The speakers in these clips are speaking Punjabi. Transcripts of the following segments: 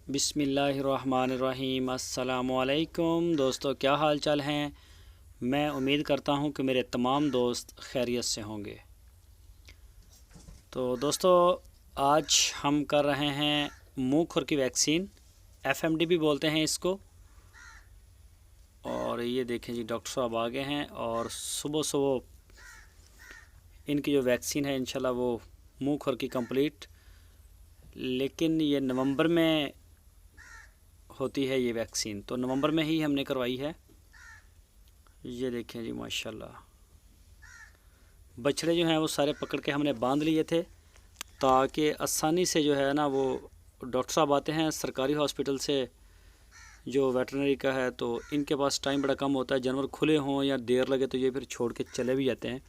बिस्मिल्लाहिर्रहमानिर्रहीम। अस्सलामुअलैकुम दोस्तों, क्या हाल चाल हैं। मैं उम्मीद करता हूं कि मेरे तमाम दोस्त खैरियत से होंगे। तो दोस्तों, आज हम कर रहे हैं मुंह खुर की वैक्सीन, एफएमडी भी बोलते हैं इसको। और ये देखें जी, डॉक्टर साहब आ गए हैं और सुबह सुबह इनकी जो वैक्सीन है इंशाल्लाह वो मुंह खुर की कंप्लीट। लेकिन ये नवंबर में होती है ये वैक्सीन, तो नवंबर में ही हमने करवाई है। ये देखें जी, माशाल्लाह बछड़े जो हैं वो सारे पकड़ के हमने बांध लिए थे ताकि आसानी से जो है ना, वो डॉक्टर साहब आते हैं सरकारी हॉस्पिटल से जो वेटरनरी का है, तो इनके पास टाइम बड़ा कम होता है। जानवर खुले हों या देर लगे तो ये फिर छोड़ के चले भी जाते हैं।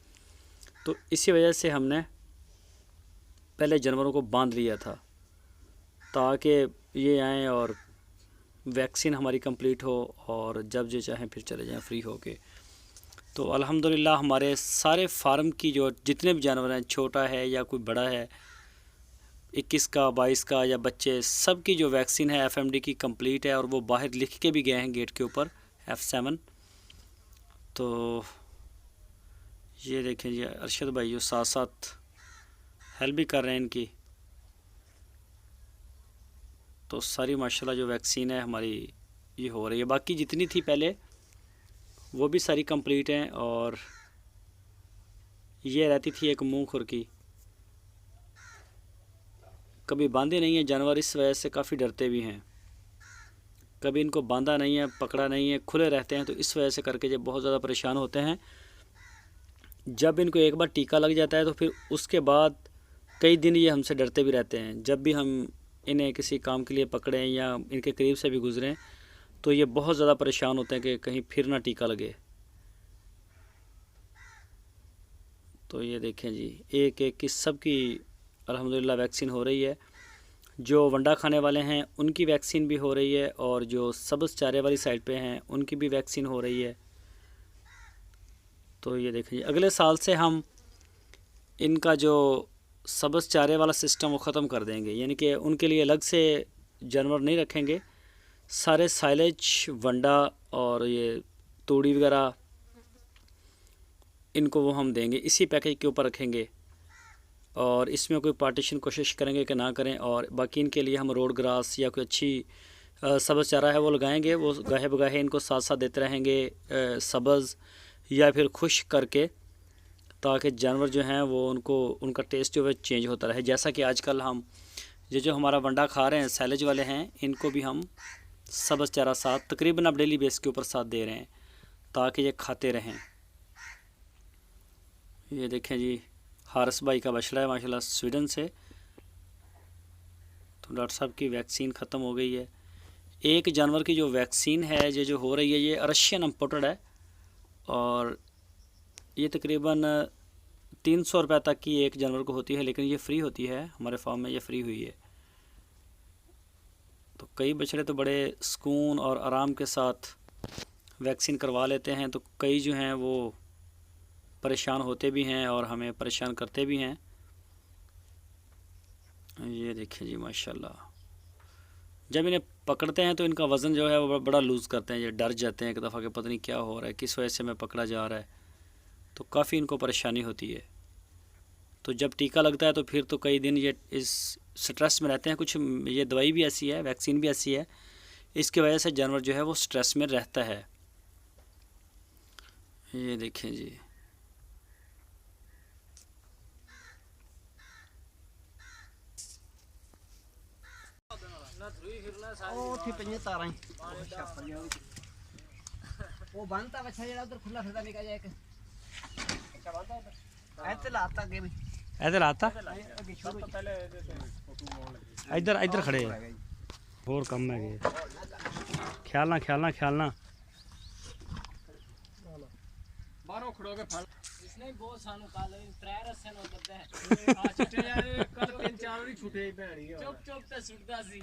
तो इसी वजह से हमने पहले जानवरों को बांध लिया था ताकि ये आएँ और वैक्सीन हमारी कंप्लीट हो और जब जो चाहें फिर चले जाएं फ्री होके। तो अल्हम्दुलिल्लाह हमारे सारे फार्म की जो जितने भी जानवर हैं, छोटा है या कोई बड़ा है, 21 का 22 का या बच्चे, सब की जो वैक्सीन है एफएमडी की कंप्लीट है। और वो बाहर लिख के भी गए हैं गेट के ऊपर F7। तो ये देखें जी, अरशद भाई जो साथ साथ हेल्प भी कर रहे हैं इनकी। तो सारी माशाल्लाह जो वैक्सीन है हमारी ये हो रही है। बाकी जितनी थी पहले वो भी सारी कंप्लीट हैं। और ये रहती थी एक मुंह खुर की, कभी बांधे नहीं है जानवर, इस वजह से काफ़ी डरते भी हैं। कभी इनको बांधा नहीं है, पकड़ा नहीं है, खुले रहते हैं, तो इस वजह से करके जब बहुत ज़्यादा परेशान होते हैं। जब इनको एक बार टीका लग जाता है तो फिर उसके बाद कई दिन ये हमसे डरते भी रहते हैं। जब भी हम इन्हें किसी काम के लिए पकड़ें या इनके करीब से भी गुजरें तो ये बहुत ज़्यादा परेशान होते हैं कि कहीं फिर ना टीका लगे। तो ये देखें जी, एक एक की सब की अल्हम्दुलिल्लाह वैक्सीन हो रही है। जो वंडा खाने वाले हैं उनकी वैक्सीन भी हो रही है और जो सब्ज़ चारे वाली साइड पे हैं उनकी भी वैक्सीन हो रही है। तो ये देखें जी, अगले साल से हम इनका जो सब्ज़ चारे वाला सिस्टम वो ख़त्म कर देंगे, यानी कि उनके लिए अलग से जानवर नहीं रखेंगे। सारे साइलेज, वंडा और ये तूड़ी वगैरह इनको वो हम देंगे, इसी पैकेज के ऊपर रखेंगे। और इसमें कोई पार्टीशन कोशिश करेंगे कि ना करें। और बाकी इनके लिए हम रोड ग्रास या कोई अच्छी सब्ज़ चारा है वो लगाएंगे, वो गाहे बगाहे इनको साथ साथ देते रहेंगे, सब्ज़ या फिर खुश करके, ताकि जानवर जो हैं वो उनका टेस्ट जो है चेंज होता रहे। जैसा कि आजकल हम ये जो हमारा वंडा खा रहे हैं सैलेज वाले हैं, इनको भी हम सब्ज़ चारा साथ तकरीबन अब डेली बेस के ऊपर साथ दे रहे हैं ताकि ये खाते रहें। ये देखें जी, हारिस भाई का बछड़ा है माशाल्लाह स्वीडन से। तो डॉक्टर साहब की वैक्सीन ख़त्म हो गई है। एक जानवर की जो वैक्सीन है ये जो हो रही है ये रशियन इम्पोर्टेड है और ये तकरीबन 300 रुपये तक की एक जानवर को होती है, लेकिन ये फ्री होती है। हमारे फार्म में ये फ्री हुई है। तो कई बछड़े तो बड़े सुकून और आराम के साथ वैक्सीन करवा लेते हैं, तो कई जो हैं वो परेशान होते भी हैं और हमें परेशान करते भी हैं। ये देखिए जी, माशाल्लाह जब इन्हें पकड़ते हैं तो इनका वज़न जो है वो बड़ा लूज़ करते हैं। ये डर जाते हैं एक दफ़ा कि पता नहीं क्या हो रहा है, किस वजह से मैं पकड़ा जा रहा है। तो काफ़ी इनको परेशानी होती है। तो जब टीका लगता है तो फिर तो कई दिन ये इस स्ट्रेस में रहते हैं। कुछ ये दवाई भी ऐसी है, वैक्सीन भी ऐसी है, इसकी वजह से जानवर जो है वो स्ट्रेस में रहता है। ये देखें जी, वो बनता बच्चा जरा उधर खुला फिरता निकल जाए। अच्छा बनता है ऐसे लाता के भी इधर आता, इधर इधर खड़े और कम है। ख्याल ना ख्याल ना ख्याल ना बाहरों खड़ो के फल इसने बहुत सानू काल त्रै रस्से नो बद्दा है। आ छुटे यार कल 3-4 भी छुटे भैड़ी चुप चुप ते सुटदा सी।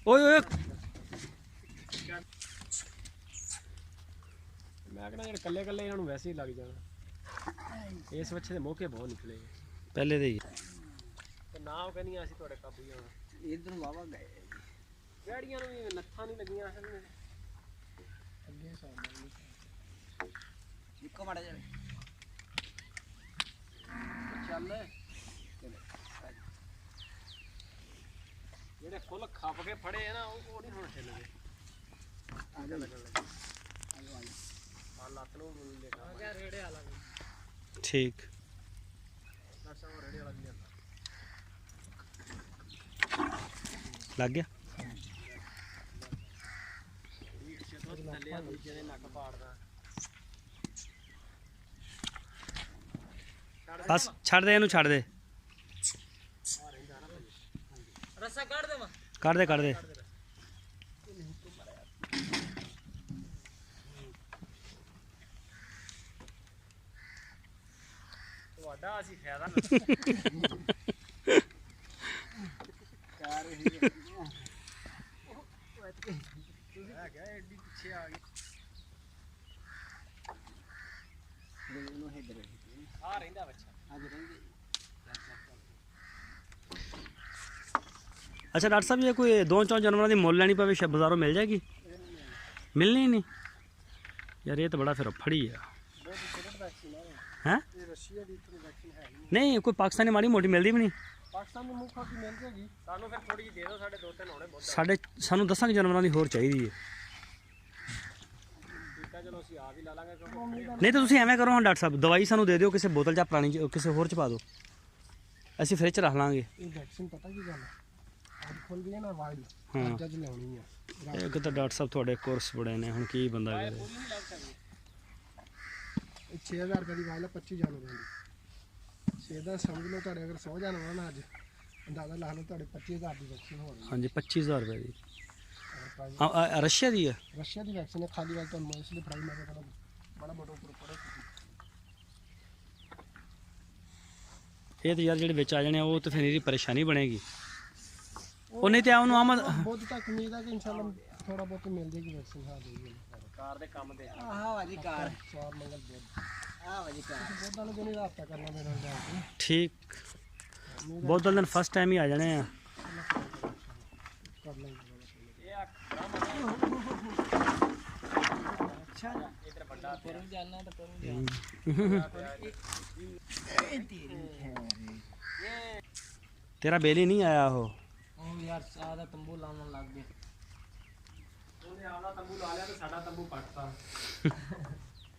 ओए ओए मैं कहना यार कल्ले कल्ले इन्हां वैसे ही लग जाना। इस बच्चे दे मौके बहुत निकले पहले दे ਤੇ ਨਾ ਉਹ ਕਹਿੰਦੀਆਂ ਅਸੀਂ ਤੁਹਾਡੇ ਕਾਬੂ ਹੀ ਆਉਣਾ। ਇਧਰ ਵਾਵਾ ਗਏ ਗਾੜੀਆਂ ਨੂੰ ਵੀ ਨੱਥਾਂ ਨਹੀਂ ਲੱਗੀਆਂ ਹਨ ਅੱਗੇ ਇੱਕੋ ਮਾੜਾ ਜਿਹਾ ਚੱਲ ਜਿਹੜੇ ਫੁੱਲ ਖੱਪ ਕੇ ਫੜੇ ਆ ਨਾ ਉਹ ਨਹੀਂ ਹੁਣ ਹਿੱਲਦੇ ਆ ਜਾ ਲੱਗਣ ਲੱਗੇ ਆ ਲੱਤ ਨੂੰ ਦੇਖਾ ਆ ਗਿਆ ਰੇੜੇ ਵਾਲਾ ਵੀ ठीक ਨਰਸਾਂ ਉਹ ਰੇੜੇ ਵਾਲਾ ਵੀ ਲਿਆਂਦਾ लग गया ਜਦੋਂ ਥੱਲੇ ਆ ਦੂਜੇ ਦੇ ਨੱਕ ਪਾੜਦਾ बस छड़ दे इनू छड़ दे रस्सा काट दे मां कर दे ਤੁਹਾਡਾ ਅਸੀਂ ਫਾਇਦਾ ਕਾਰ ਹੀ ਹੈ ਗਿਆ ਐਡੀ ਪਿੱਛੇ ਆ ਗਈ ਉਹਨੂੰ ਹੈਦਰ ਆ ਰਹਿੰਦਾ ਬੱਚਾ ਅੱਜ ਰਹਿੰਦੇ अच्छा डॉक्टर साहब ये कोई 2-4 जानवरों की मुल लैनी पवे बाजारों मिल जाएगी मिलनी ही नहीं यार ये तो बड़ा फिर फड़ी है हैं ਰਸ਼ੀਆ ਦੀ ਇਤਨੀ ਵੈਕਸੀਨ ਹੈ ਨਹੀਂ नहीं कोई पाकिस्तानी माड़ी मोटी मिलती भी नहीं ਪਾਕਿਸਤਾਨ ਨੂੰ ਮੁੱਖ ਕੀ ਮਿਲ ਜਾਏਗੀ ਸਾਨੂੰ ਫਿਰ ਥੋੜੀ ਜਿਹੀ ਦੇ ਦਿਓ ਸਾਡੇ 2-3 ਹੋਣੇ ਬਹੁਤ साढ़े सानू 10 जानवरों की होर चाहिए है ਠੀਕ ਆ ਚਲੋ ਅਸੀਂ ਆਪ ਹੀ ਲਾ ਲਾਂਗੇ ਕਿਉਂਕਿ नहीं तो तुम एवं करो हाँ डॉक्टर साहब दवाई सानू दे दिओ किसी बोतल च पुरानी किसी होर च पा दो ਅਸੀਂ फ्रिज च रख लांगे ਇਹ ਵੈਕਸੀਨ ਪਤਾ ਕੀ ਗੱਲ ਹੈ ਅੱਜ ਖੁੱਲ ਗਈ ਨਾ ਵਾਈਡ ਹਾਂ ਜੱਜ ਲੈਣੀ ਆ ਇੱਕ ਤਾਂ ਡਾਕਟਰ ਸਾਹਿਬ ਤੁਹਾਡੇ ਕੋਰਸ ਬੜੇ ਨੇ ਹੁਣ ਕੀ ਬੰਦਾ ਕਰੇ ਪੂਰੀ ਨਹੀਂ ਲੱਗ ਸਕਦੀ 6000 ਰੁਪਏ ਦੀ ਵਾਇਲ 25 ਜਾਨਵਰਾਂ ਦੀ ਸੇਦਾ ਸਮਝ ਲਓ ਤੁਹਾਡੇ ਅਗਰ 100 ਜਾਨਵਰਾਂ ਨਾ ਅੱਜ ਅੰਦਾਜ਼ਾ ਲਾ ਲਓ ਤੁਹਾਡੇ 25000 ਦੀ ਵੈਕਸੀਨ ਹੋ ਰਹੀ ਹਾਂਜੀ 25000 ਰੁਪਏ ਦੀ ਹੈ ਰਸ਼ੀਆ ਦੀ ਹੈ ਰਸ਼ੀਆ ਦੀ ਵੈਕਸੀਨ ਹੈ ਖਾਲੀ ਵਾਲ ਤੁਹਾਨੂੰ ਇਸ ਲਈ ਫੜਾਈ ਮੈਂ ਕਹਿੰਦਾ ਬੜਾ ਮੋਟਾ ਉੱਪਰ ਪੜੇ ਇਹ ਤਾਂ ਯਾਰ ਜਿਹੜੇ ਵਿੱਚ ਆ ਜਾਣੇ ਉਹ ਤਾਂ ਫਿਰ ਇਹਦੀ ਪਰੇਸ਼ਾਨੀ ਬਣੇਗੀ ਉਹ ਨਹੀਂ ਤੇ ਉਹਨੂੰ ਆਮਦ ਬਹੁਤ ਤੱਕ ਉਮੀਦ ਹੈ ਕਿ ਇਨਸ਼ਾਅੱਲਾ ਥੋੜਾ ਬਹੁਤ ਮਿਲ ਜਾਏਗੀ ਵੈਕਸੀਨ ਹਾਂ ਦੇਗੀ ਕਾਰ ਦੇ ਕੰਮ ਤੇ ਆਹ ਵਾਜੀ ਕਾਰ ਚਾਰ ਮੰਗਲ ਬੋਧ ਆਹ ਵਾਜੀ ਕਾਰ ਬੋਧਾਂ ਨੂੰ ਨਹੀਂ ਰਾਬਤਾ ਕਰਨਾ ਮੇਰੇ ਨਾਲ ਜਾ ਕੇ ਠੀਕ ਬਹੁਤ ਦਿਨ ਫਸਟ ਟਾਈਮ ਹੀ ਆ ਜਾਣੇ ਆ ਕਰ ਲਾਂਗੇ ਇਹ ਆ ਅੱਛਾ ਇਧਰ ਵੱਡਾ ਪਰੂ ਜਾਣਾ ਤਾਂ ਪਰੂ ਜਾ ਤੇਰਾ ਬੇਲੀ ਨਹੀਂ ਆਇਆ ਉਹ ਯਾਰ ਸਾਦਾ ਤੰਬੂ ਲਾਉਣ ਲੱਗ ਗਏ ਉਹਨੇ ਆਪਣਾ ਤੰਬੂ ਲਾ ਲਿਆ ਤੇ ਸਾਡਾ ਤੰਬੂ ਪੱਟਤਾ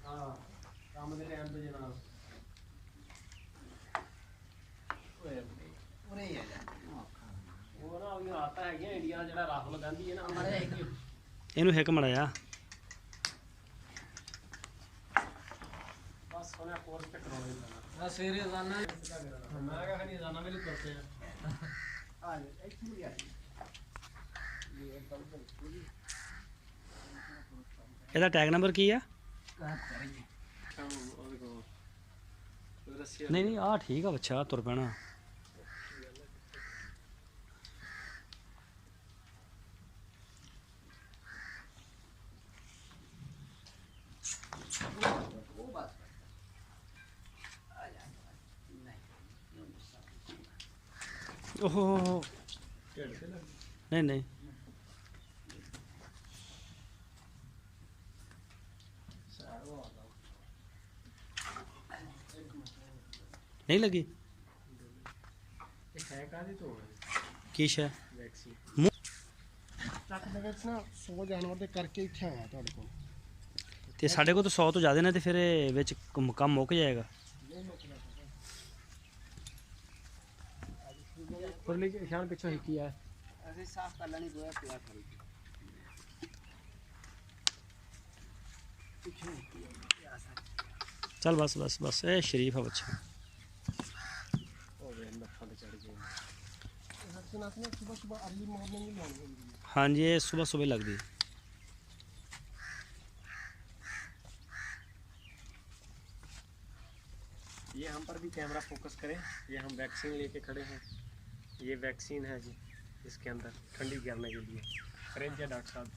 ਹਾਂ ਕੰਮ ਦੇ ਟਾਈਮ ਤੇ ਜਨਾਬ ਉਰੇ ਹੀ ਆ ਜਾ ਉਹ ਨਾ ਉਹ ਆਤਾ ਹੈਗੀਆਂ ਇੰਡੀਆ ਜਿਹੜਾ ਰਾਹੁਲ ਗਾਂਧੀ ਹੈ ਨਾ ਮਾੜਾ ਜਿਹਾ ਇੱਥੇ ਇਹਨੂੰ ਹਿੱਕ ਮੜਾਇਆ ਬਸ ਉਹਨੇ ਕੋਰਸ ਤੇ ਕਰਾਉਣਾ ਹੀ ਪੈਣਾ ਆ ਸਵੇਰੇ ਜਾਣਾ ਮੈਂ ਕਿਹਾ ਨਹੀਂ ਜਾਣਾ ਮੇਰੇ ਤੁਰਤੇ ਆ ਆ ਜਾ ਇੱਥੇ ਹੀ ਆ ਇਹਦਾ ਟੈਗ ਨੰਬਰ ਕੀ ਆ ਨਹੀਂ ਨਹੀਂ ਆਹ ਠੀਕ ਆ ਬੱਚਾ ਤੁਰ ਪੈਣਾ ਉਹ ਬਸ ਆ ਜਾ ਨਹੀਂ ਓਹੋ ਨਹੀਂ ਨਹੀਂ ਨਹੀਂ ਲੱਗੀ ਇਹ ਹੈ ਕਾਦੀ ਤੋਂ ਕੀ ਸ਼ੈ ਵੈਕਸੀਨ ਚੱਕ ਦੇ ਵਿੱਚ ਨਾ 100 ਜਾਨਵਰ ਦੇ ਕਰਕੇ ਇੱਥੇ ਆਇਆ ਤੁਹਾਡੇ ਕੋਲ ਤੇ ਸਾਡੇ ਕੋਲ ਤਾਂ 100 ਤੋਂ ਜ਼ਿਆਦਾ ਨੇ ਤੇ ਫਿਰ ਇਹ ਵਿੱਚ ਕੰਮ ਮੁੱਕ ਜਾਏਗਾ ਪਰਲੀ ਸ਼ਾਨ ਪਿੱਛੋਂ ਹੀ ਕੀ ਆ ਅਸੀਂ ਸਾਫ਼ ਕਰ ਲੈਣੀ ਦੋਇਆ ਪਿਆ ਕਰੀ ਪਿੱਛੇ ਕੀ ਆ ਚੱਲ ਬਸ ਬਸ ਬਸ ਇਹ ਸ਼ਰੀਫ ਆ ਬੱਚਾ ਉਹ ਵੇ ਨੱਥਾਂ ਤੇ ਚੜ ਗਏ ਵੈਕਸੀਨ ਆਤੀ ਨਾ ਸਵੇਰ ਸਵੇਰ अर्ਲੀ ਮਾਰਨਿੰਗ में लानी होगी ਹਾਂਜੀ ਇਹ ਸਵੇਰ ਸਵੇਰ ਲੱਗਦੀ ये हम पर भी कैमरा फोकस करें ये हम वैक्सीन लेके खड़े हैं ये वैक्सीन है जी इसके अंदर ठंडी करने के लिए फ्रिज है डॉक्टर साहब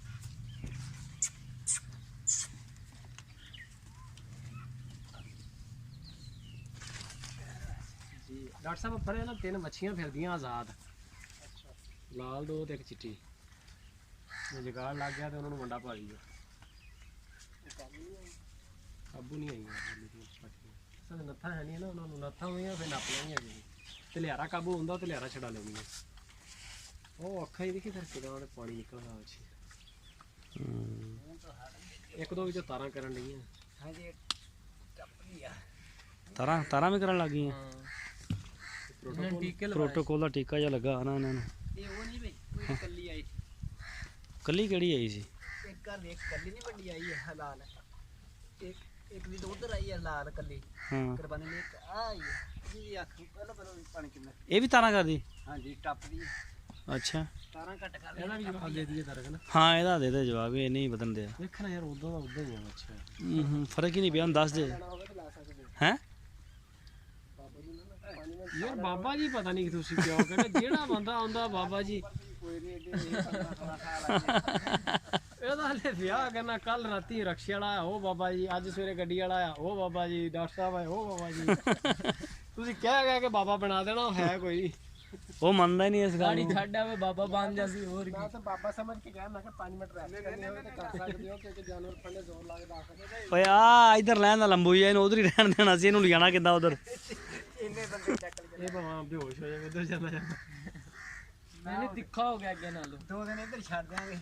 जी ਡਾਕਟਰ ਸਾਹਿਬ ਫੜੇ ਨਾ 3 ਮੱਛੀਆਂ ਫਿਰਦੀਆਂ ਆਜ਼ਾਦ, ਲਾਲ 2 ਤੇ ਇੱਕ ਚਿੱਟੀ। ਜੇ ਜਗਾੜ ਲੱਗ ਗਿਆ ਤੇ ਉਹਨਾਂ ਨੂੰ ਵੰਡਾ ਪਾ ਲਈਓ। ਕਾਬੂ ਨਹੀਂ ਆਈਆਂ ਅਸਲ ਨੱਥਾ ਹੈ ਨਹੀਂ ਨਾ, ਉਹਨਾਂ ਨੂੰ ਨੱਥਾਂ ਹੋਈਆਂ ਫਿਰ ਨੱਪ ਲੈਣੀਆਂ ਜੀ। ਤੇ ਲਿਆਰਾ ਕਾਬੂ ਹੁੰਦਾ ਤੇ ਲਿਆਰਾ ਛਡਾ ਲੈਣੀਆਂ। ਉਹ ਅੱਖਾਂ ਹੀ ਦੇਖੀ ਫਿਰ ਕਿਦਾਂ ਉਹਦੇ ਪਾਣੀ ਨਿਕਲਦਾ ਵਿੱਚ। ਇੱਕ ਦੋ ਵਿੱਚੋਂ ਤਾਰਾਂ ਕਰਨ ਲਈਆਂ। ਹਾਂਜੀ ਟੱਪ ਗਿਆ। ਤਾਰਾਂ ਵੀ ਕਰਨ ਲੱਗ ਗਈਆਂ। ਟੀਕੇ ਪ੍ਰੋਟੋਕੋਲ ਦਾ ਟੀਕਾ ਜਿਹਾ ਲੱਗਾ ਨਾ ਇਹਨਾਂ ਨੂੰ। ਇਹ ਉਹ ਨਹੀਂ ਬਈ, ਕੋਈ ਕੱਲੀ ਆਈ। ਕੱਲੀ ਕਿਹੜੀ ਆਈ ਸੀ? ਇੱਕ ਘਰ ਵੇਖ ਕੱਲੀ ਨਹੀਂ ਵੱਡੀ ਆਈ ਹੈ ਹਲਾਲ। ਇੱਕ ਦੀ ਤਾਂ ਉਧਰ ਆਈ ਹੈ ਲਾਲ ਕੱਲੀ। ਹਾਂ ਕੁਰਬਾਨੀ ਨੇ ਇੱਕ ਆ ਆਈ ਹੈ। ਜੀ ਅੱਖ ਪਹਿਲਾਂ ਪਾਣੀ ਕਿੰਨਾ। ਇਹ ਵੀ ਤਾਰਾਂ ਕਰਦੀ? ਹਾਂਜੀ ਟੱਪਦੀ ਹੈ। ਅੱਛਾ ਤਾਰਾਂ ਘੱਟ ਕਰ ਇਹਦਾ ਵੀ ਜਵਾਬ ਦੇ ਦਈਏ ਦਰਗ ਨਾ। ਹਾਂ ਇਹਦਾ ਦੇ ਦੇ ਜਵਾਬ, ਇਹ ਨਹੀਂ ਬਦਲਣ ਦੇ। ਦੇਖਣਾ ਯਾਰ ਉਦੋਂ ਦਾ ਉਦਾਂ ਹੀ ਆ ਅੱਛਾ। ਫਰਕ ਹੀ ਨਹੀਂ ਪਿਆ, ਹੁਣ ਦੱਸ ਦੇ। ਹੈਂ ਯਾਰ ਬਾਬਾ ਜੀ ਪਤਾ ਨਹੀਂ ਤੁਸੀਂ ਕਿਉਂ ਕਹਿੰਦੇ, ਜਿਹੜਾ ਬੰਦਾ ਆਉਂਦਾ ਬਾਬਾ ਜੀ ਕੋਈ ਨਹੀਂ ਏਡੇ 15 ਸਾਲ ਆ। ਇਹਦਾ ਹਲੇ ਵਿਆਹ ਕਰਨਾ, ਕੱਲ ਰਾਤੀ ਰਕਸ਼ੇ ਵਾਲਾ ਆਇਆ ਉਹ ਬਾਬਾ ਜੀ, ਅੱਜ ਸਵੇਰੇ ਗੱਡੀ ਵਾਲਾ ਆਇਆ ਉਹ ਬਾਬਾ ਜੀ, ਡਾਕਟਰ ਸਾਹਿਬ ਆਏ ਉਹ ਬਾਬਾ ਜੀ। ਤੁਸੀਂ ਕਹਿ ਕੇ ਬਾਬਾ ਬਣਾ ਦੇਣਾ, ਉਹ ਹੈ ਕੋਈ। ਉਹ ਮੰਨਦਾ ਹੀ ਨਹੀਂ ਇਸ ਗੱਲ ਨੂੰ। ਛੱਡ ਆਵੇ ਬਾਬਾ ਬਣ ਜਾ ਸੀ। ਹੋਰ ਮੈਂ ਤਾਂ ਬਾਬਾ ਸਮਝ ਕੇ ਗਿਆ, ਮੈਂ ਕਿਹਾ 5 ਮਿੰਟ ਰੈਸਟ ਕਰਨੀ ਹੋਵੇ ਤਾਂ ਕਰ ਸਕਦੇ ਹੋ, ਕਿਉਂਕਿ ਜਾਨਵਰ ਫੰਡੇ ਜ਼ੋਰ ਲੱਗਦਾ ਆ ਸਕਦੇ। ਓਏ ਆ ਇਧਰ ਲੈਣ ਦਾ ਲੰਬੂ ਜੀ, ਇਹਨੂੰ ਉਧਰ ਹੀ ਰਹਿਣ ਦੇਣਾ ਸੀ, ਇਹਨੂੰ ਲਿਜਾਣਾ ਕਿੱਦਾਂ ਉਧਰ? ਇੰਨੇ ਬੰਦੇ ਟੈਕਲ ਇਹ ਭਾਵੇਂ ਬੇਹੋਸ਼ ਹੋ ਜਾਵੇ ਉਧਰ ਜਾਂਦਾ ਜਾਂਦਾ। ਨਹੀਂ ਤਿੱਖਾ ਹੋ ਗਿਆ ਅੱਗੇ ਨਾਲੋਂ। 2 ਦਿਨ ਇੱਧਰ ਛੱਡ ਦਿਆਂਗੇ।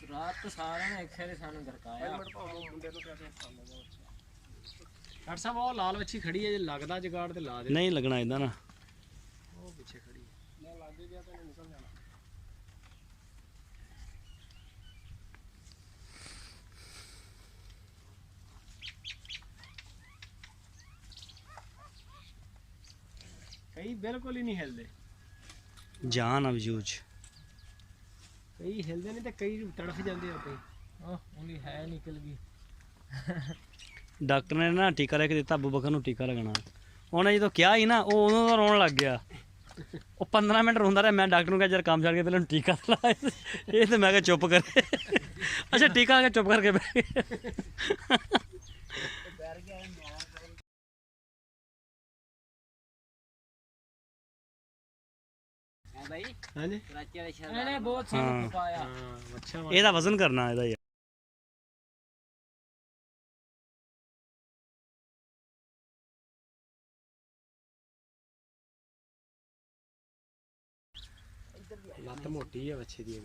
ਰਾਤ ਤੋਂ ਸਾਰਿਆਂ ਨੇ ਇੱਕ ਵਾਰੀ ਸਾਨੂੰ ਗਰਕਾਇਆ। ਮੁੰਡੇ ਨੂੰ ਕਿਹਾ ਡਾਕਟਰ ਸਾਹਿਬ ਉਹ ਲਾਲ ਵੱਛੀ ਖੜੀ ਹੈ, ਜੇ ਲੱਗਦਾ ਜਗਾੜ ਤੇ ਲਾ ਦੇ। ਨਹੀਂ ਲੱਗਣਾ ਇਦਾਂ ਨਾ। ਉਹ ਪਿੱਛੇ ਖੜੀ ਹੈ। ਮੈਂ ਲੱਗ ਗਿਆ ਤਾਂ ਨਿਕਲ ਜਾਣਾ। ਕਈ ਬਿਲਕੁਲ ਹੀ ਨਹੀਂ ਹਿਲਦੇ। ਜਾਨ ਅਵਜੂਜ ਕਈ ਹਿਲਦੇ ਨਹੀਂ ਤੇ ਕਈ ਤੜਫ ਜਾਂਦੇ ਆ। ਕਈ ਉਹਦੀ ਹੈ ਨਿਕਲ ਗਈ। ਡਾਕਟਰ ਨੇ ਨਾ ਟੀਕਾ ਲੈ ਕੇ ਦਿੱਤਾ, ਅਬੂ ਬਕਰ ਨੂੰ ਟੀਕਾ ਲਗਾਉਣਾ। ਉਹਨੇ ਜਦੋਂ ਕਿਹਾ ਹੀ ਨਾ, ਉਹ ਉਦੋਂ ਦਾ ਰੋਣ ਲੱਗ ਗਿਆ। ਉਹ 15 ਮਿੰਟ ਰੋਂਦਾ ਰਿਹਾ। ਮੈਂ ਡਾਕਟਰ ਨੂੰ ਕਿਹਾ ਯਾਰ ਕੰਮ ਛੱਡ ਕੇ ਪਹਿਲਾਂ ਟੀਕਾ ਲਾ। ਇਹ ਤੇ ਮੈਂ ਕਿਹਾ ਚੁੱਪ ਕਰ। ਅੱਛਾ ਟੀਕਾ ਲਾ ਕੇ ਚੁੱਪ ਕਰਕੇ ਬਹਿ ਗਿਆ। ਭਾਈ ਹਾਂਜੀ ਕਰਾਚੀ ਵਾਲੇ ਸ਼ਹਿਰ ਇਹਨੇ ਬਹੁਤ ਸਾਨੂੰ ਖਪਾਇਆ। ਹਾਂ ਅੱਛਾ ਇਹਦਾ ਵਜ਼ਨ ਕਰਨਾ ਇਹਦਾ ਯਾਰ। ਲੱਤ ਮੋਟੀ ਹੈ ਬੱਚੇ ਦੀ।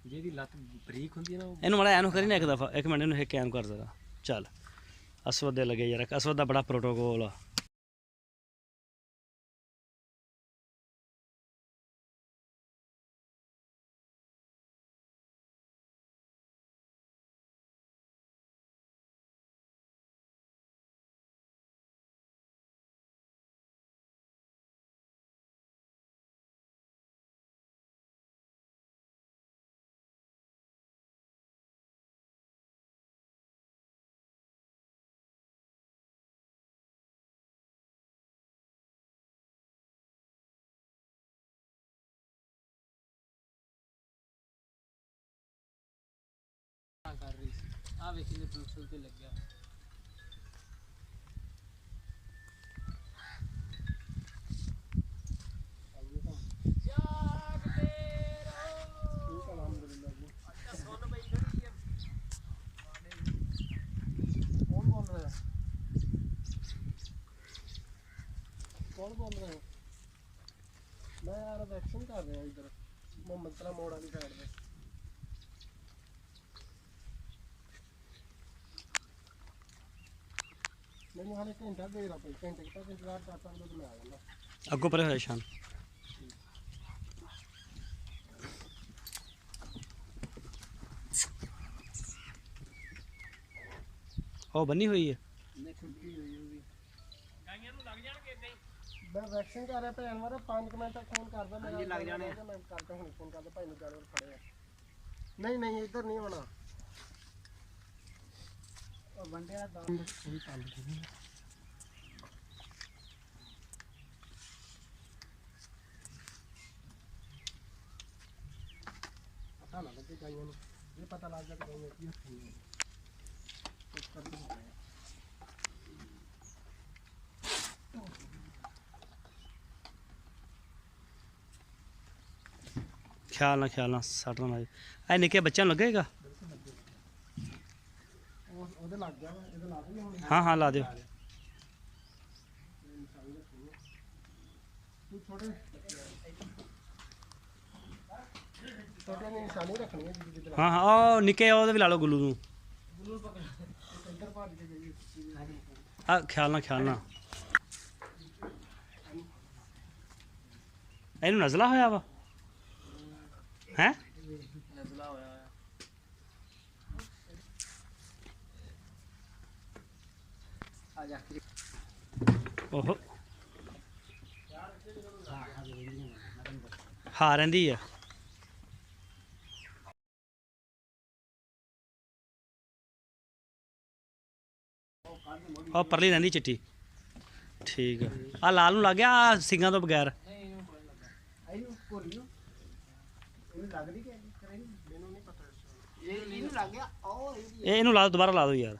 ਜਿਹਦੀ ਲੱਤ ਬਰੀਕ ਹੁੰਦੀ ਹੈ ਨਾ, ਇਹਨੂੰ ਮਾੜਾ ਇਹਨੂੰ ਕਰੀ ਨਾ ਇੱਕ ਦਫਾ, ਇੱਕ ਮਿੰਟ ਇਹਨੂੰ ਇੱਕ ਕੈਮ ਕਰ ਜ਼ਰਾ। ਚੱਲ ਅਸਵਦ ਦੇ ਲੱਗੇ ਯਾਰ, ਅਸਵਦ ਦਾ ਬੜਾ ਪ੍ਰੋਟੋਕੋਲ ਆ। ਕਰ ਰਹੀ ਸੀ। ਆ ਵੇਖੀ ਨੇ ਪੁਲਿਸ ਤੇ ਲੱਗਿਆ। कौन बोल रहे हो? मैं यार वैक्सीन कर रहा हूँ इधर मोहम्मदपुरा मोड़ वाली साइड में। मैंने हाले घंटा दे रहा भाई, घंटे तक इंतजार कर सकते तो मैं आ जाऊँगा। ਅੱਗੋਂ ਪਰੇ ਹੋਇਆ ਸ਼ਾਨ। ਉਹ ਬੰਨੀ ਹੋਈ ਹੈ। मैं वैक्सीन कर रहा भैन वाला 5 मिनट तक फोन करदा। मैं लग जाने मैं करदा हूं फोन करदा भाई ने जानवर खड़े हैं। नहीं नहीं इधर नहीं होना। और बंदे का दाम कोई पाल नहीं। पता ना लगे गाइयों को। ਇਹ ਪਤਾ ਲੱਗ ਗਿਆ ਕਿ ਉਹ ਕੀ ਹੱਥੀ ਹੈ ਕੁਝ ਕਰਦੇ ਹੋ ਗਿਆ ख्याल ना सट ना लाए ए निके बच्चों लगेगा ਉਹਦੇ ਲੱਗ ਗਿਆ ਵਾ ਇਹਦੇ ਲਾ ਦੇ ਹੁਣ हाँ हाँ ला दियो ਤੂੰ ਛੋਟੇ ਛੋਟੇ ਨੇ ਨਿਸ਼ਾਨੀ ਰੱਖਣੀ ਹੈ ਜਿੱਦ हाँ हाँ ओ निके ओ भी ला लो गुल्लू नू ਬੁੱਲੂ ਪਕੜ ਇੱਧਰ ਭੱਜ ਕੇ ਜਾਈਏ आ ख्याल ना ਇਹਨੂੰ ਨਜ਼ਲਾ ਹੋਇਆ ਵਾ ਹੈ ਨਜ਼ਲਾ ਹੋਇਆ ਆ ਜਾ ਉਹ ਹਾਂ ਰਹਿੰਦੀ ਆ ਉਹ ਪਰਲੀ ਰਹਿੰਦੀ ਚਿੱਟੀ ਠੀਕ ਆ ਲਾਲ ਨੂੰ ਲੱਗ ਗਿਆ ਆਹ ਸਿੰਘਾਂ ਤੋਂ ਬਗੈਰ ਨਹੀਂ ਇਹਨੂੰ ਕੋਈ ਲੱਗਾ ਇਹਨੂੰ ਭੋਲੀ ਨੂੰ ਇਹਨੂੰ ਲੱਗਦੀ ਕਿ ਕਰੇਗੀ ਮੈਨੂੰ ਨਹੀਂ ਪਤਾ ਇਹਨੂੰ ਲੱਗ ਗਿਆ ਉਹ ਇਹਦੀ ਇਹਨੂੰ ਲਾ ਦਿਓ ਦੁਬਾਰਾ ਲਾ ਦਿਓ ਯਾਰ